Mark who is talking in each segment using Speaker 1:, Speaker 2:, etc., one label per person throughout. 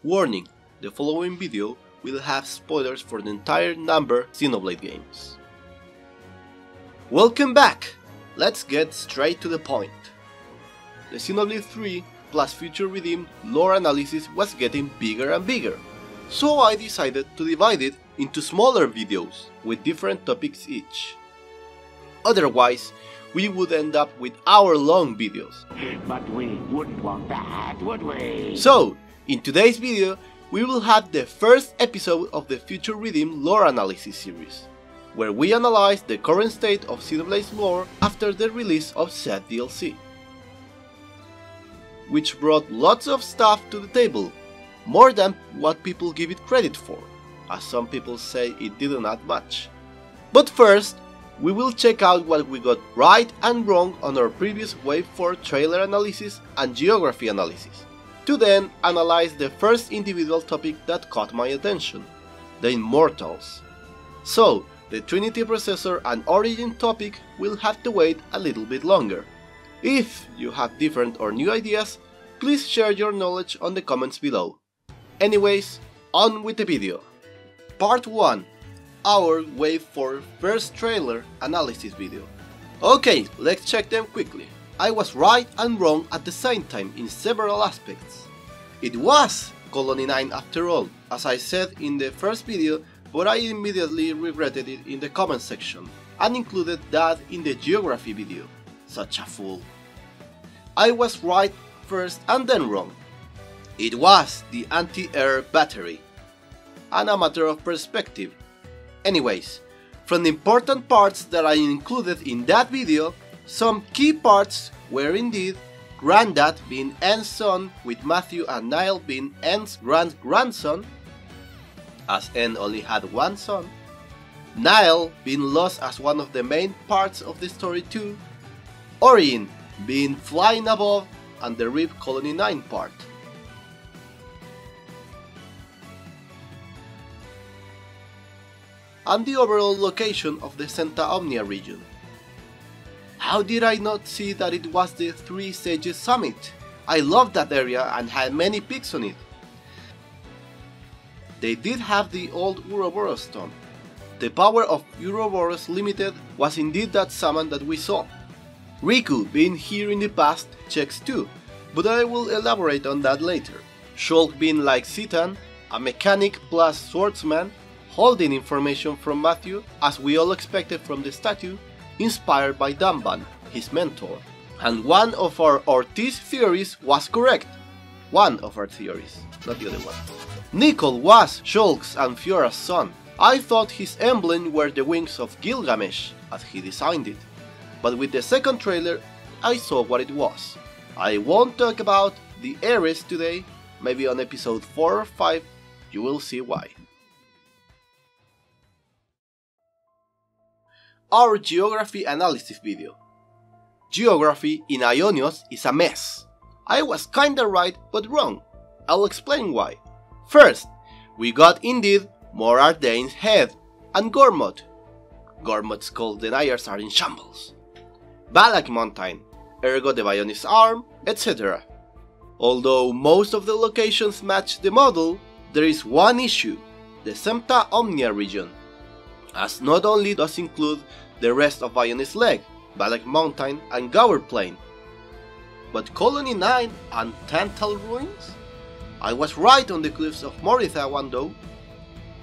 Speaker 1: Warning, the following video will have spoilers for the entire number Xenoblade games. Welcome back! Let's get straight to the point. The Xenoblade 3 plus Future Redeem lore analysis was getting bigger and bigger, so I decided to divide it into smaller videos with different topics each. Otherwise, we would end up with hour-long videos.
Speaker 2: But we wouldn't want that, would we?
Speaker 1: So, in today's video, we will have the first episode of the Future Redeem lore analysis series, where we analyze the current state of Xenoblade's lore after the release of said DLC, which brought lots of stuff to the table, more than what people give it credit for, as some people say it didn't add much. But first, we will check out what we got right and wrong on our previous Wave 4 trailer analysis and geography analysis, to then analyze the first individual topic that caught my attention, the Immortals. So, the Trinity Processor and Origin topic will have to wait a little bit longer. If you have different or new ideas, please share your knowledge on the comments below. Anyways, on with the video. Part 1. Our Wave 4 first trailer analysis video. Okay, let's check them quickly. I was right and wrong at the same time in several aspects. It was Colony 9 after all, as I said in the first video, but I immediately regretted it in the comment section and included that in the geography video. Such a fool. I was right first and then wrong. It was the anti-air battery, and a matter of perspective. Anyways, from the important parts that I included in that video, some key parts were indeed Granddad being N's son, with Matthew and Niall being N's grandson, as N only had one son, Niall being lost as one of the main parts of the story too, Origin being flying above, and the RIP Colony 9 part. And the overall location of the Santa Omnia region. How did I not see that it was the Three Sages Summit? I loved that area and had many peaks on it. They did have the old Ouroboros stone. The power of Ouroboros Limited was indeed that summon that we saw. Riku being here in the past checks too, but I will elaborate on that later. Shulk being like Citan, a mechanic plus swordsman, holding information from Matthew, as we all expected from the statue, inspired by Danban, his mentor. And one of our Ortiz theories was correct. One of our theories, not the other one. Nicol was Shulk's and Fiora's son. I thought his emblem were the wings of Gilgamesh, as he designed it. But with the second trailer, I saw what it was. I won't talk about the Ares today, maybe on episode 4 or 5, you will see why. Our geography analysis video. Geography in Aionios is a mess. I was kinda right but wrong. I'll explain why. First, we got indeed more Ardane's head and Gormott. Gormott's cold deniers are in shambles. Balak Mountain, ergo the Bionis arm, etc. Although most of the locations match the model, there is one issue, the Santa Omnia region, as not only does include the rest of Bionis Leg, Balak Mountain and Gower Plain, but Colony 9 and Tantal Ruins? I was right on the cliffs of Moritha one though.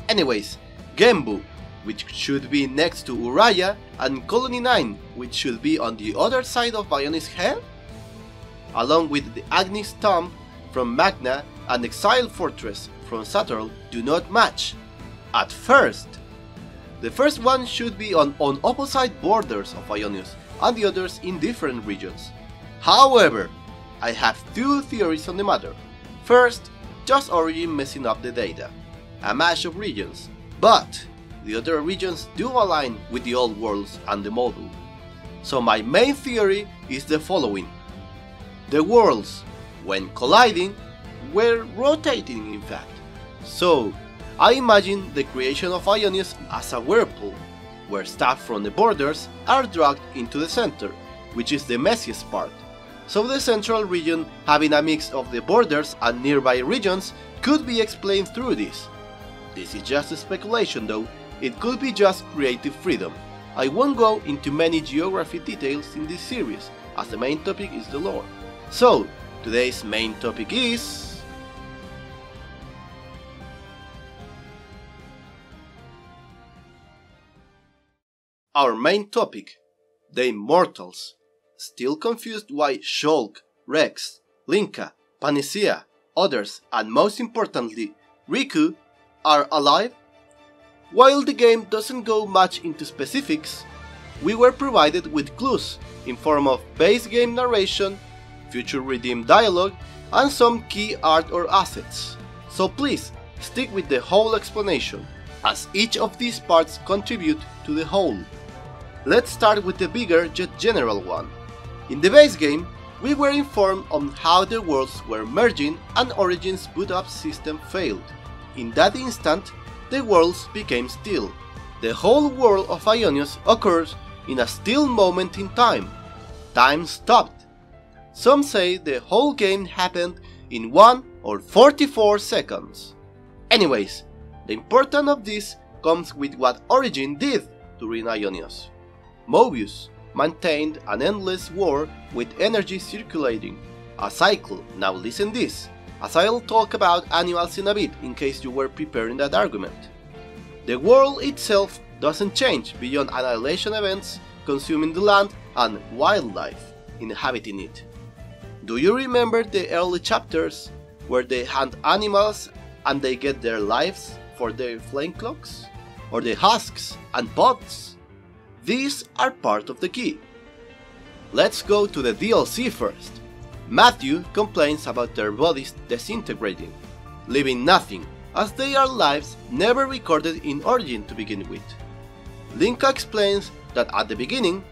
Speaker 1: Anyways, Genbu, which should be next to Uraya, and Colony 9, which should be on the other side of Bionis Head, along with the Agnes Tomb from Magna and Exile Fortress from Saturn, do not match. At first. The first one should be on opposite borders of Aionios, and the others in different regions. However, I have two theories on the matter. First, just Origin messing up the data, a mash of regions, but the other regions do align with the old worlds and the model. So my main theory is the following. The worlds, when colliding, were rotating in fact. So, I imagine the creation of Aionios as a whirlpool, where stuff from the borders are dragged into the center, which is the messiest part. so the central region having a mix of the borders and nearby regions could be explained through this. This is just a speculation though, it could be just creative freedom. I won't go into many geography details in this series, as the main topic is the lore. So, today's main topic is... our main topic, the Immortals. Still confused why Shulk, Rex, Linka, Panacea, others, and most importantly, Riku, are alive? While the game doesn't go much into specifics, we were provided with clues in form of base game narration, future redeemed dialogue, and some key art or assets. So please, stick with the whole explanation, as each of these parts contribute to the whole. Let's start with the bigger yet general one. In the base game, we were informed on how the worlds were merging and Origin's boot-up system failed. In that instant, the worlds became still. The whole world of Aionios occurs in a still moment in time. Time stopped. Some say the whole game happened in 1 or 44 seconds. Anyways, the importance of this comes with what Origin did during Aionios. Mobius maintained an endless war with energy circulating, a cycle. Now listen this, as I'll talk about animals in a bit in case you were preparing that argument. The world itself doesn't change beyond annihilation events consuming the land and wildlife inhabiting it. Do you remember the early chapters where they hunt animals and they get their lives for their flame cloaks? Or the husks and pods? These are part of the key. Let's go to the DLC first. Matthew complains about their bodies disintegrating, leaving nothing, as they are lives never recorded in Origin to begin with. Linka explains that at the beginning,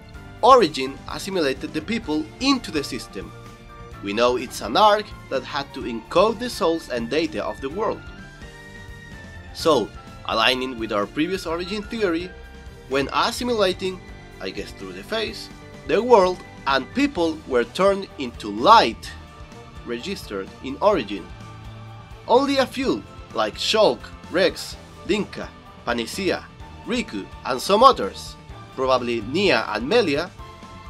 Speaker 1: Origin assimilated the people into the system. We know it's an arc that had to encode the souls and data of the world. So, aligning with our previous Origin theory, when assimilating, I guess through the face, the world and people were turned into light, registered in Origin. Only a few, like Shulk, Rex, Linka, Panacea, Riku, and some others, probably Nia and Melia,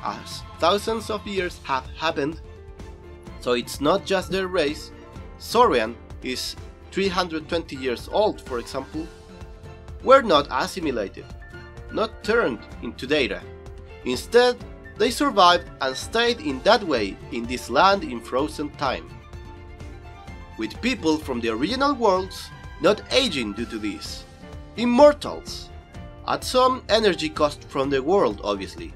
Speaker 1: as thousands of years have happened, so it's not just their race. Sorian is 320 years old, for example, were not assimilated, not turned into data. Instead, they survived and stayed in that way in this land in frozen time, with people from the original worlds not aging due to this. Immortals, at some energy cost from the world obviously.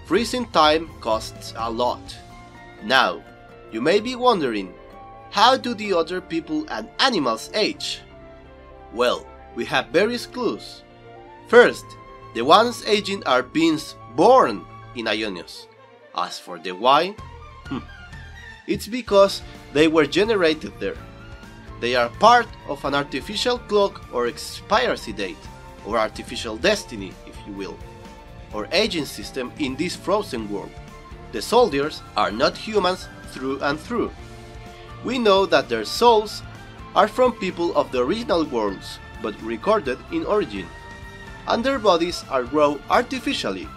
Speaker 1: Freezing time costs a lot. Now, you may be wondering, how do the other people and animals age? Well, we have various clues. First, the ones aging are beings born in Aionios. As for the why, it's because they were generated there. They are part of an artificial clock or expiry date, or artificial destiny, if you will, or aging system in this frozen world. The soldiers are not humans through and through. We know that their souls are from people of the original worlds, but recorded in Origin, and their bodies are grown artificially,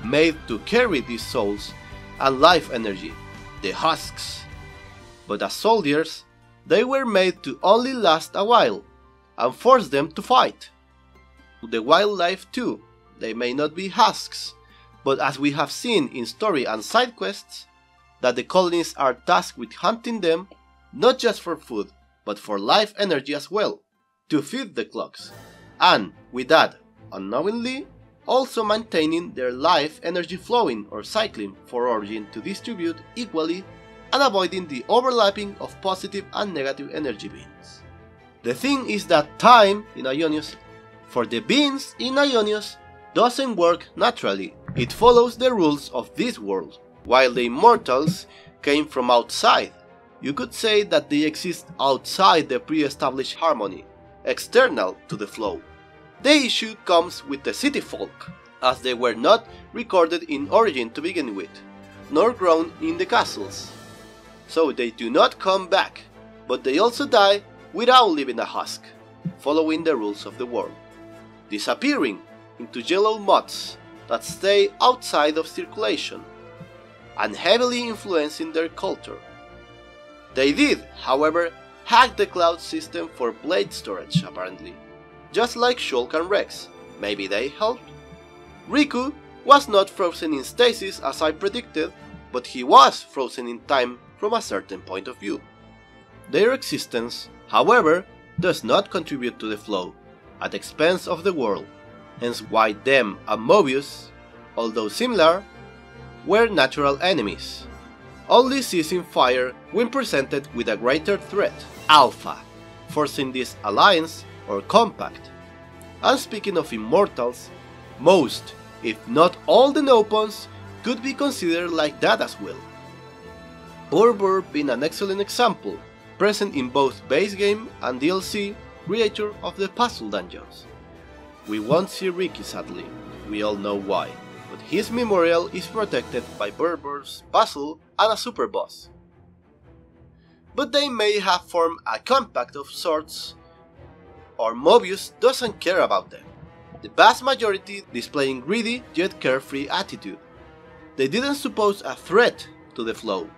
Speaker 1: made to carry these souls and life energy, the husks. But as soldiers, they were made to only last a while, and force them to fight. The wildlife too, they may not be husks, but as we have seen in story and side quests, that the colonists are tasked with hunting them, not just for food, but for life energy as well, to feed the clocks, and with that, unknowingly, also maintaining their life energy flowing or cycling for Origin to distribute equally and avoiding the overlapping of positive and negative energy beams. The thing is that time in Aionios, for the beings in Aionios, doesn't work naturally. It follows the rules of this world, while the Immortals came from outside. You could say that they exist outside the pre-established harmony, external to the flow. The issue comes with the city folk, as they were not recorded in Origin to begin with. nor grown in the castles. So they do not come back, but they also die without leaving a husk, following the rules of the world, disappearing into yellow moths that stay outside of circulation, and heavily influencing their culture. They did, however, hack the cloud system for blade storage apparently, just like Shulk and Rex. Maybe they helped? Riku was not frozen in stasis as I predicted, but he was frozen in time from a certain point of view. Their existence, however, does not contribute to the flow, at the expense of the world, hence why them and Mobius, although similar, were natural enemies, only ceasing fire when presented with a greater threat, Alpha, forcing this alliance or compact. And speaking of immortals, most, if not all the Nopons, could be considered like that as well. Burbur being an excellent example, present in both base game and DLC, creator of the puzzle dungeons. We won't see Ricky sadly, we all know why, but his memorial is protected by Burbur's puzzle and a super boss. But they may have formed a compact of sorts, or Mobius doesn't care about them, the vast majority displaying greedy yet carefree attitude. They didn't suppose a threat to the flow.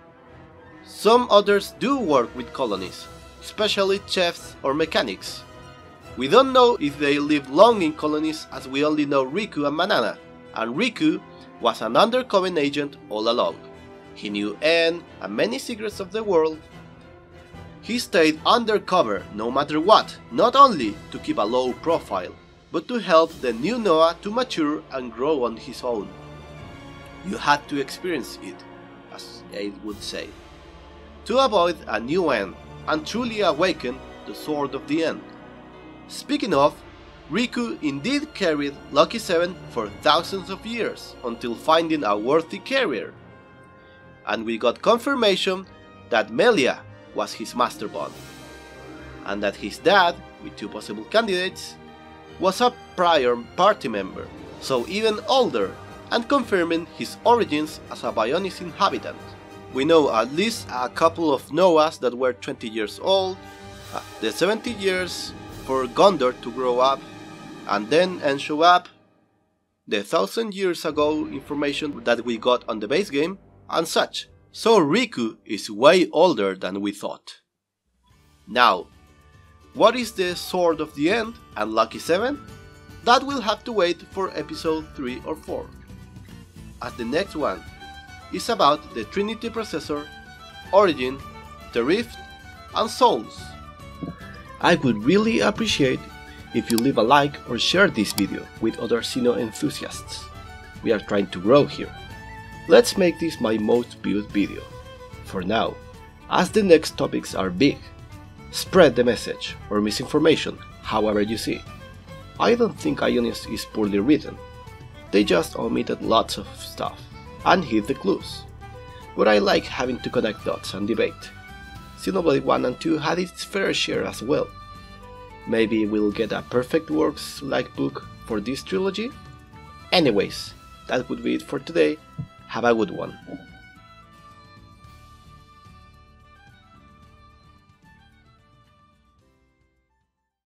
Speaker 1: Some others do work with colonies, especially chefs or mechanics. We don't know if they lived long in colonies as we only know Riku and Manana, and Riku was an undercover agent all along. He knew N and many secrets of the world. He stayed undercover no matter what, not only to keep a low profile, but to help the new Noah to mature and grow on his own. You had to experience it, as Aid would say, to avoid a new end and truly awaken the Sword of the End. Speaking of, Riku indeed carried Lucky 7 for thousands of years until finding a worthy carrier. And we got confirmation that Melia was his master bond, and that his dad, with two possible candidates, was a prior party member, so even older, and confirming his origins as a Bionis inhabitant. We know at least a couple of Noahs that were 20 years old, the 70 years for Gondor to grow up, and then N show up, the 1000 years ago information that we got on the base game, and such. So Riku is way older than we thought. Now, what is the Sword of the End and Lucky 7? That will have to wait for episode 3 or 4. As the next one is about the Trinity Processor, Origin, the Rift, and Souls. I would really appreciate if you leave a like or share this video with other Sinnoh enthusiasts. We are trying to grow here. Let's make this my most viewed video. For now, as the next topics are big, spread the message or misinformation however you see. I don't think Ionis is poorly written. They just omitted lots of stuff and hid the clues. But I like having to connect dots and debate. Xenoblade 1 and 2 had its fair share as well. Maybe we'll get a perfect works-like book for this trilogy? Anyways, that would be it for today. Have a good one.